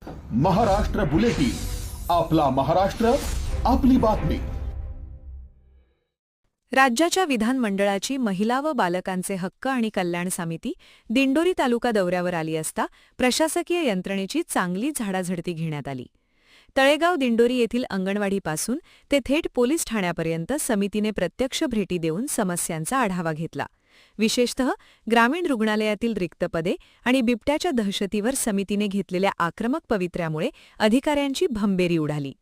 Maharashtra bulletin, आपला महाराष्ट्र, आपली बातमी। राज्याच्या विधानमंडळाची महिला व बालकांचे हक्क आणि कल्याण समिती दिंडोरी तालुका दौऱ्यावर आली असता प्रशासकीय यंत्रणेची चांगली झाडाझडती घेण्यात आली। तळेगाव दिंडोरी येथील अंगणवाडीपासून ते थेट पोलीस ठाण्यापर्यंत समितीने प्रत्यक्ष भेटी देऊन समस्यांचा आढावा घेतला। विशेषतः ग्रामीण रुग्णालयातील रिक्त पदे आणि बिबट्याच्या दहशतीवर समितीने घेतलेल्या आक्रमक पवित्र्यामुळे अधिकाऱ्यांची भंबेरी उडाली।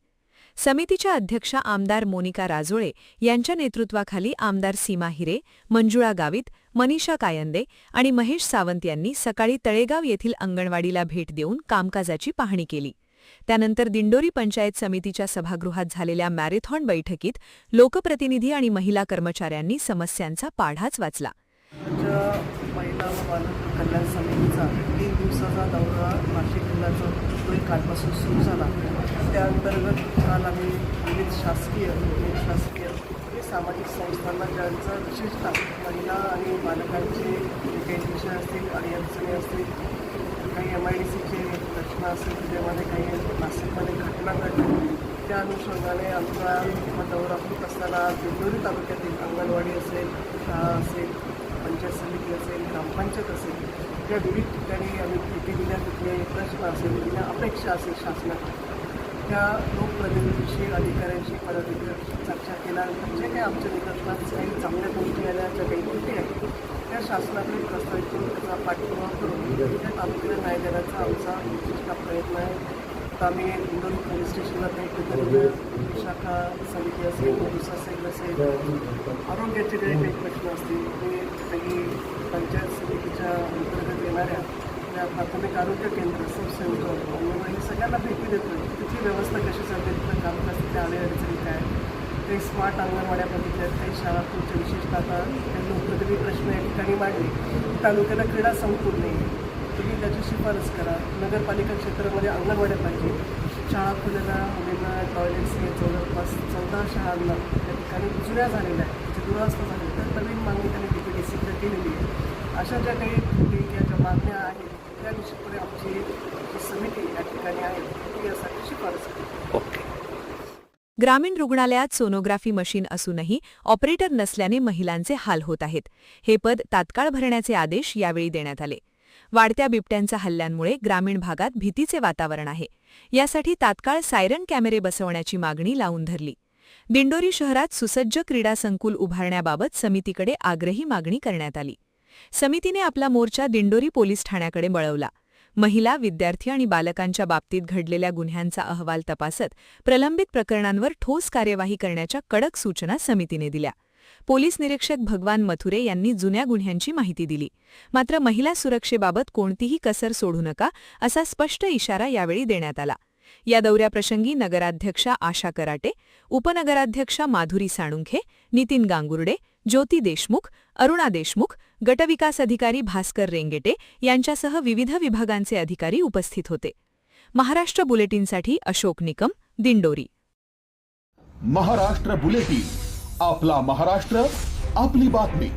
समितीच्या अध्यक्षा आमदार मोनिका राजोळे यांच्या नेतृत्वाखाली आमदार सीमा हिरे, मंजुळा गावित, मनीषा कायंदे आणि महेश सावंत यांनी सकाळी तळेगाव येथील अंगणवाडीला भेट देऊन कामकाजाची पाहणी केली। त्यानंतर दिंडोरी पंचायत समितीच्या सभागृहात झालेल्या मॅरेथॉन बैठकीत लोकप्रतिनिधी आणि महिला कर्मचाऱ्यांनी समस्यांचा पाढाच वाचला। महिला व बालक कल्याण समितीचा 3 दिवसाचा दौरा नाशिक जिल्ह्याचा कालपासून सुरू झाला। त्या अंतर्गत काल आम्ही विविध शासकीय आणि सामाजिक संस्थांना ज्यांचा विशेषतः महिला आणि बालकांचे काही विषय असतील आणि अडचणी असतील, काही MIDCचे प्रश्न असतील, त्यामध्ये काही नाशिकमध्ये घटना घडल्या, त्या अनुषंगाने आमचा दौरा होत असताना दिंडोरी तालुक्यातील अंगणवाडी असेल, शाळा असेल, पंचायत समिती असेल, ग्रामपंचायत असेल, त्या विविध ठिकाणी आम्ही भेटी दिल्या, तिथले प्रश्न असेल, तिथल्या अपेक्षा असेल शासनाच्या, त्या लोकप्रतिनिधीशी, अधिकाऱ्यांशी परत चर्चा केल्यानंतर जे काही आमच्या निदर्शनात काही चांगल्या गोष्टी आल्या, ज्या काही गोष्टी आहेत त्या शासनाकडे प्रस्तावित करून त्याचा पाठपुरावा करून त्या तालुक्याला न्याय देण्याचा आमचा विशिष्ट प्रयत्न आहे। आता आम्ही दिंडोरी पोलीस स्टेशनला भेट देतो, शाखा समिती असेल, दुसरा सेल असेल, आरोग्याचे काही प्रश्न असतील, ते काही पंचायत समितीच्या अंतर्गत येणाऱ्या त्या प्राथमिक आरोग्य केंद्र, सबसेंटर, अंगणवाडी सगळ्यांना भेटी देतो। तिथली व्यवस्था कशी चालते, तिथं कामकाज, तिथल्या अडचणी काय, काही स्मार्ट अंगणवाड्या बघितल्या, काही शाळा तुमच्या विशेषतः आता काही लोकप्रतिनिधी प्रश्न या ठिकाणी मांडले। तालुक्याला क्रीडा संकुल नाही, तुम्ही त्याची शिफारस करा। नगरपालिका क्षेत्रामध्ये अंगणवाड्या पाहिजे, शाळा खुलेल्या मुलींना टॉयलेट्स हे जवळपास 14 शाळांना त्या ठिकाणी जुन्या झालेल्या आहेत, त्याची दुरावस्था झाली, तर नवीन मागणी त्यांनी DPDCकडे केलेली आहे। अशा ज्या काही ज्या मागण्या आहेत त्या निश्चितपणे आमची जी समिती या ठिकाणी आहे ती यासाठी शिफारस करते। ग्रामीण रुग्णालयात सोनोग्राफी मशीन असूनही ऑपरेटर नसल्याने महिलांचे हाल होत आहेत। हे पद तात्काळ भरण्याचे आदेश यावेळी देण्यात आले। वाढत्या बिबट्यांच्या हल्ल्यांमुळे ग्रामीण भागात भीतीचे वातावरण आहे, यासाठी तात्काळ सायरन कॅमेरे बसवण्याची मागणी लावून धरली। दिंडोरी शहरात सुसज्ज क्रीडा संकुल उभारण्याबाबत समितीकडे आग्रही मागणी करण्यात आली। समितीने आपला मोर्चा दिंडोरी पोलीस ठाण्याकडे वळवला। महिला, विद्यार्थी आणि बालकांच्या बाबतीत घडलेल्या गुन्ह्यांचा अहवाल तपासत प्रलंबित प्रकरणांवर ठोस कार्यवाही करण्याच्या कडक सूचना समितीने दिल्या। पोलीस निरीक्षक भगवान मथुरे यांनी जुन्या गुन्ह्यांची माहिती दिली, मात्र महिला सुरक्षेबाबत कोणतीही कसर सोडू नका असा स्पष्ट इशारा यावेळी देण्यात आला। या दौऱ्याप्रसंगी नगराध्यक्षा आशा कराटे, उपनगराध्यक्षा माधुरी साळुंखे, नितीन गांगुर्डे, ज्योती देशमुख, अरुणा देशमुख, गटविकास अधिकारी भास्कर रेंगेटे यांच्यासह विविध विभागांचे अधिकारी उपस्थित होते। महाराष्ट्र बुलेटिनसाठी अशोक निकम, दिंडोरी। महाराष्ट्र बुलेटिन, आपला महाराष्ट्र, आपली बातमी।